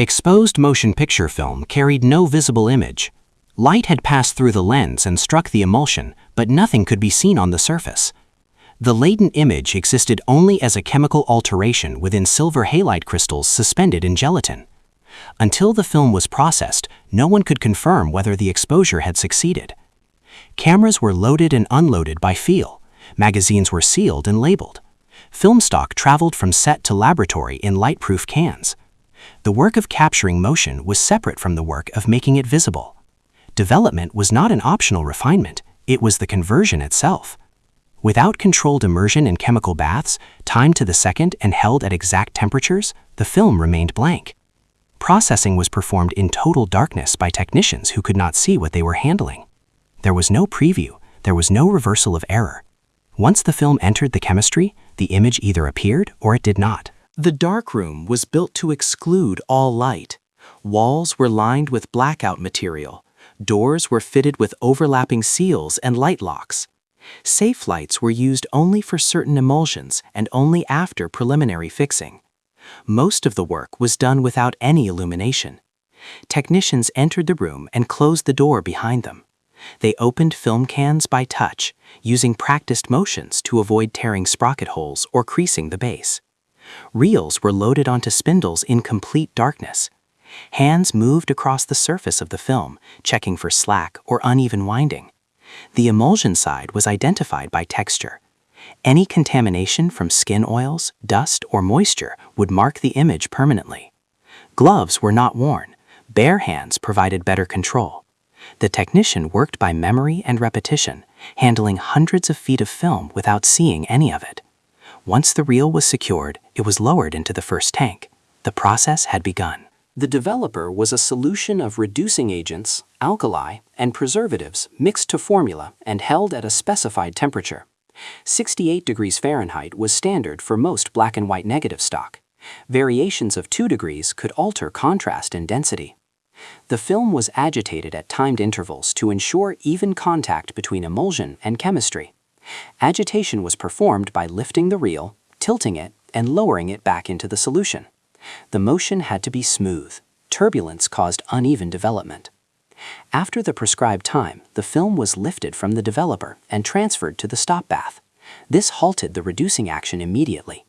Exposed motion picture film carried no visible image. Light had passed through the lens and struck the emulsion, but nothing could be seen on the surface. The latent image existed only as a chemical alteration within silver halide crystals suspended in gelatin. Until the film was processed, no one could confirm whether the exposure had succeeded. Cameras were loaded and unloaded by feel. Magazines were sealed and labeled. Film stock traveled from set to laboratory in light-proof cans. The work of capturing motion was separate from the work of making it visible. Development was not an optional refinement, it was the conversion itself. Without controlled immersion in chemical baths, timed to the second and held at exact temperatures, the film remained blank. Processing was performed in total darkness by technicians who could not see what they were handling. There was no preview, there was no reversal of error. Once the film entered the chemistry, the image either appeared or it did not. The darkroom was built to exclude all light. Walls were lined with blackout material. Doors were fitted with overlapping seals and light locks. Safe lights were used only for certain emulsions and only after preliminary fixing. Most of the work was done without any illumination. Technicians entered the room and closed the door behind them. They opened film cans by touch, using practiced motions to avoid tearing sprocket holes or creasing the base. Reels were loaded onto spindles in complete darkness. Hands moved across the surface of the film, checking for slack or uneven winding. The emulsion side was identified by texture. Any contamination from skin oils, dust, or moisture would mark the image permanently. Gloves were not worn. Bare hands provided better control. The technician worked by memory and repetition, handling hundreds of feet of film without seeing any of it. Once the reel was secured, it was lowered into the first tank. The process had begun. The developer was a solution of reducing agents, alkali, and preservatives mixed to formula and held at a specified temperature. 68 degrees Fahrenheit was standard for most black and white negative stock. Variations of 2 degrees could alter contrast and density. The film was agitated at timed intervals to ensure even contact between emulsion and chemistry. Agitation was performed by lifting the reel, tilting it, and lowering it back into the solution. The motion had to be smooth. Turbulence caused uneven development. After the prescribed time, the film was lifted from the developer and transferred to the stop bath. This halted the reducing action immediately.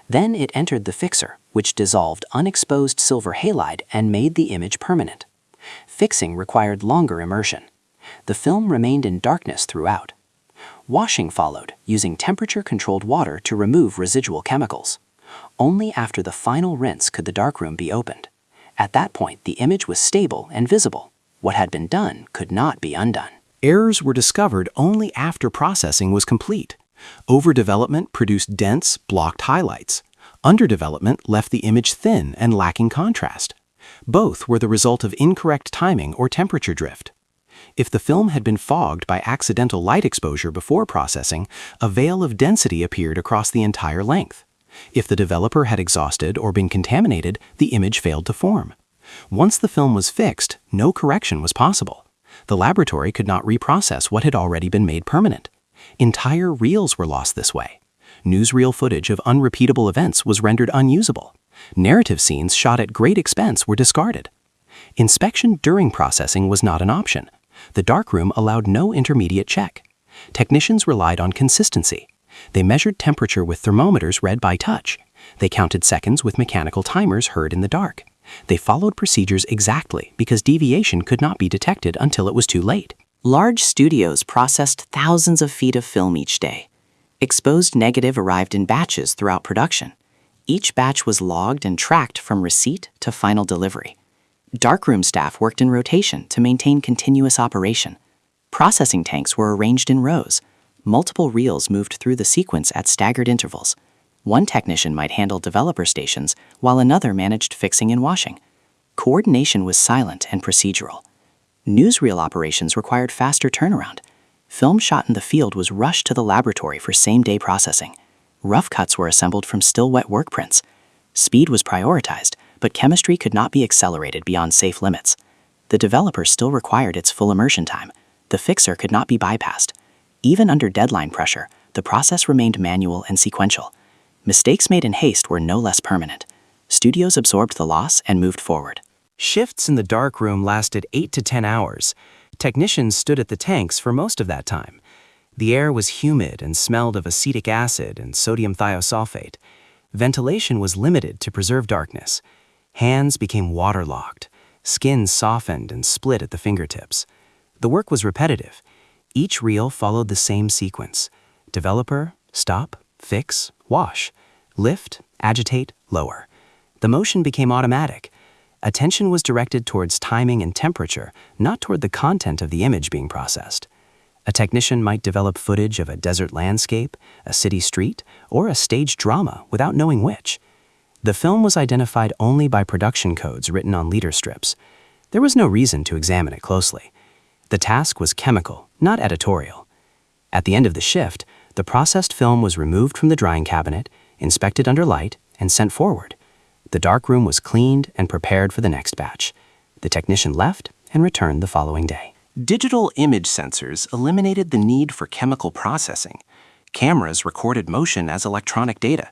Then it entered the fixer, which dissolved unexposed silver halide and made the image permanent. Fixing required longer immersion. The film remained in darkness throughout. Washing followed, using temperature-controlled water to remove residual chemicals. Only after the final rinse could the darkroom be opened. At that point, the image was stable and visible. What had been done could not be undone. Errors were discovered only after processing was complete. Overdevelopment produced dense, blocked highlights. Underdevelopment left the image thin and lacking contrast. Both were the result of incorrect timing or temperature drift. If the film had been fogged by accidental light exposure before processing, a veil of density appeared across the entire length. If the developer had exhausted or been contaminated, the image failed to form. Once the film was fixed, no correction was possible. The laboratory could not reprocess what had already been made permanent. Entire reels were lost this way. Newsreel footage of unrepeatable events was rendered unusable. Narrative scenes shot at great expense were discarded. Inspection during processing was not an option. The darkroom allowed no intermediate check. Technicians relied on consistency. They measured temperature with thermometers read by touch. They counted seconds with mechanical timers heard in the dark. They followed procedures exactly because deviation could not be detected until it was too late. Large studios processed thousands of feet of film each day. Exposed negative arrived in batches throughout production. Each batch was logged and tracked from receipt to final delivery. Darkroom staff worked in rotation to maintain continuous operation. Processing tanks were arranged in rows. Multiple reels moved through the sequence at staggered intervals. One technician might handle developer stations, while another managed fixing and washing. Coordination was silent and procedural. Newsreel operations required faster turnaround. Film shot in the field was rushed to the laboratory for same-day processing. Rough cuts were assembled from still wet work prints. Speed was prioritized, but chemistry could not be accelerated beyond safe limits. The developer still required its full immersion time. The fixer could not be bypassed. Even under deadline pressure, the process remained manual and sequential. Mistakes made in haste were no less permanent. Studios absorbed the loss and moved forward. Shifts in the darkroom lasted 8 to 10 hours. Technicians stood at the tanks for most of that time. The air was humid and smelled of acetic acid and sodium thiosulfate. Ventilation was limited to preserve darkness. Hands became waterlogged. Skin softened and split at the fingertips. The work was repetitive. Each reel followed the same sequence. Developer, stop, fix, wash. Lift, agitate, lower. The motion became automatic. Attention was directed towards timing and temperature, not toward the content of the image being processed. A technician might develop footage of a desert landscape, a city street, or a stage drama without knowing which. The film was identified only by production codes written on leader strips. There was no reason to examine it closely. The task was chemical, not editorial. At the end of the shift, the processed film was removed from the drying cabinet, inspected under light, and sent forward. The darkroom was cleaned and prepared for the next batch. The technician left and returned the following day. Digital image sensors eliminated the need for chemical processing. Cameras recorded motion as electronic data.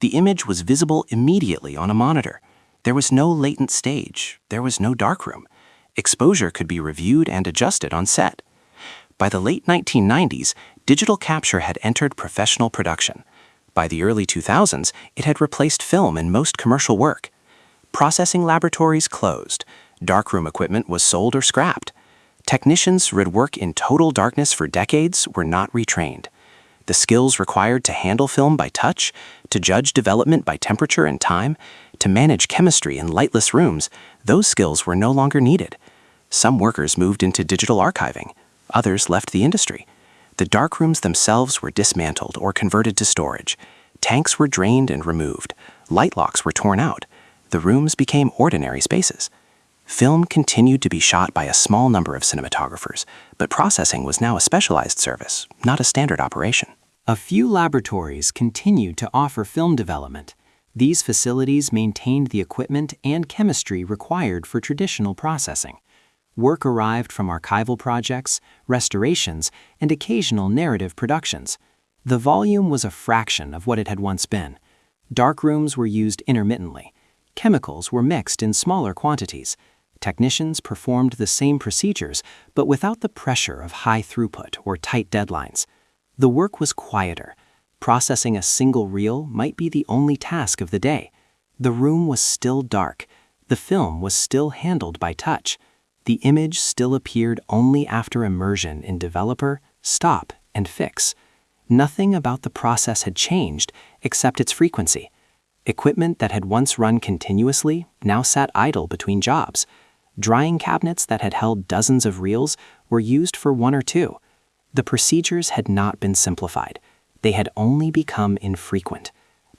The image was visible immediately on a monitor. There was no latent stage. There was no darkroom. Exposure could be reviewed and adjusted on set. By the late 1990s, digital capture had entered professional production. By the early 2000s, it had replaced film in most commercial work. Processing laboratories closed. Darkroom equipment was sold or scrapped. Technicians who had worked in total darkness for decades were not retrained. The skills required to handle film by touch, to judge development by temperature and time, to manage chemistry in lightless rooms, those skills were no longer needed. Some workers moved into digital archiving. Others left the industry. The darkrooms themselves were dismantled or converted to storage. Tanks were drained and removed. Light locks were torn out. The rooms became ordinary spaces. Film continued to be shot by a small number of cinematographers, but processing was now a specialized service, not a standard operation. A few laboratories continued to offer film development. These facilities maintained the equipment and chemistry required for traditional processing. Work arrived from archival projects, restorations, and occasional narrative productions. The volume was a fraction of what it had once been. Darkrooms were used intermittently. Chemicals were mixed in smaller quantities. Technicians performed the same procedures, but without the pressure of high throughput or tight deadlines. The work was quieter. Processing a single reel might be the only task of the day. The room was still dark. The film was still handled by touch. The image still appeared only after immersion in developer, stop, and fix. Nothing about the process had changed except its frequency. Equipment that had once run continuously now sat idle between jobs. Drying cabinets that had held dozens of reels were used for one or two. The procedures had not been simplified. They had only become infrequent.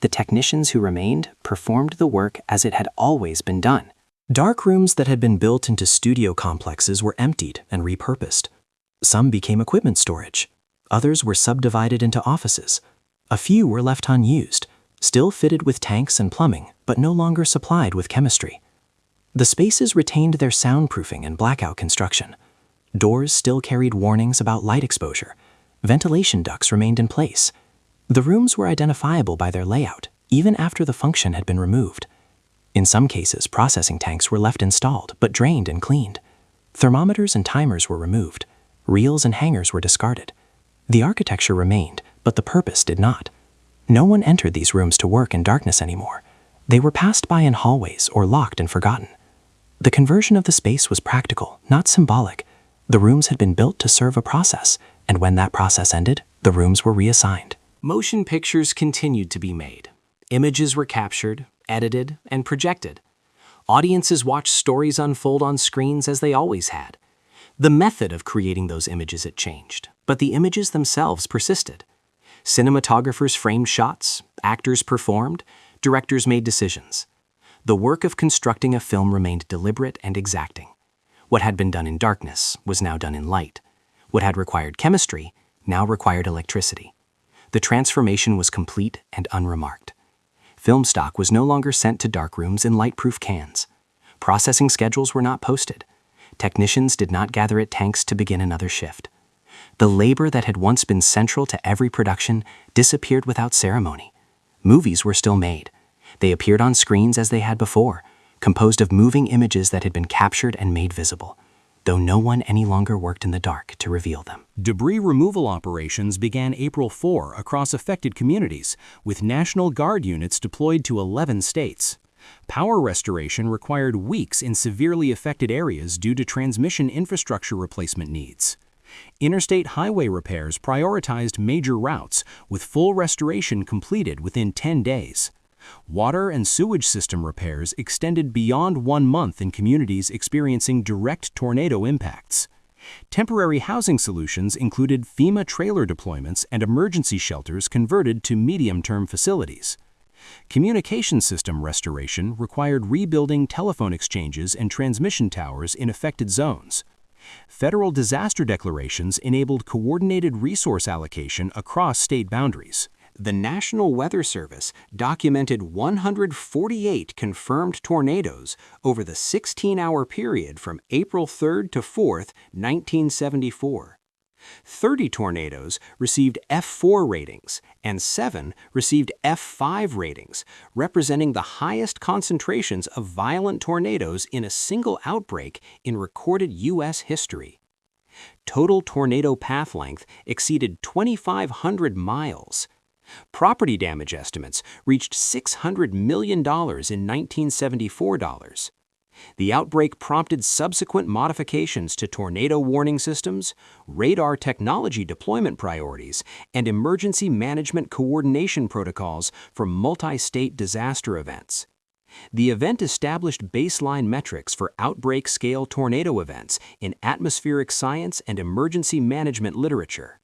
The technicians who remained performed the work as it had always been done. Dark rooms that had been built into studio complexes were emptied and repurposed. Some became equipment storage. Others were subdivided into offices. A few were left unused, still fitted with tanks and plumbing, but no longer supplied with chemistry. The spaces retained their soundproofing and blackout construction. Doors still carried warnings about light exposure. Ventilation ducts remained in place. The rooms were identifiable by their layout, even after the function had been removed. In some cases, processing tanks were left installed, but drained and cleaned. Thermometers and timers were removed. Reels and hangers were discarded. The architecture remained, but the purpose did not. No one entered these rooms to work in darkness anymore. They were passed by in hallways or locked and forgotten. The conversion of the space was practical, not symbolic. The rooms had been built to serve a process, and when that process ended, the rooms were reassigned. Motion pictures continued to be made. Images were captured, edited, and projected. Audiences watched stories unfold on screens as they always had. The method of creating those images had changed, but the images themselves persisted. Cinematographers framed shots, actors performed, directors made decisions. The work of constructing a film remained deliberate and exacting. What had been done in darkness was now done in light. What had required chemistry now required electricity. The transformation was complete and unremarked. Film stock was no longer sent to darkrooms in light-proof cans. Processing schedules were not posted. Technicians did not gather at tanks to begin another shift. The labor that had once been central to every production disappeared without ceremony. Movies were still made. They appeared on screens as they had before, composed of moving images that had been captured and made visible, though no one any longer worked in the dark to reveal them. Debris removal operations began April 4 across affected communities, with National Guard units deployed to 11 states. Power restoration required weeks in severely affected areas due to transmission infrastructure replacement needs. Interstate highway repairs prioritized major routes, with full restoration completed within 10 days. Water and sewage system repairs extended beyond 1 month in communities experiencing direct tornado impacts. Temporary housing solutions included FEMA trailer deployments and emergency shelters converted to medium-term facilities. Communication system restoration required rebuilding telephone exchanges and transmission towers in affected zones. Federal disaster declarations enabled coordinated resource allocation across state boundaries. The National Weather Service documented 148 confirmed tornadoes over the 16-hour period from April 3 to 4, 1974. 30 tornadoes received F4 ratings, and 7 received F5 ratings, representing the highest concentrations of violent tornadoes in a single outbreak in recorded U.S. history. Total tornado path length exceeded 2,500 miles. Property damage estimates reached $600 million in 1974 dollars. The outbreak prompted subsequent modifications to tornado warning systems, radar technology deployment priorities, and emergency management coordination protocols for multi-state disaster events. The event established baseline metrics for outbreak-scale tornado events in atmospheric science and emergency management literature.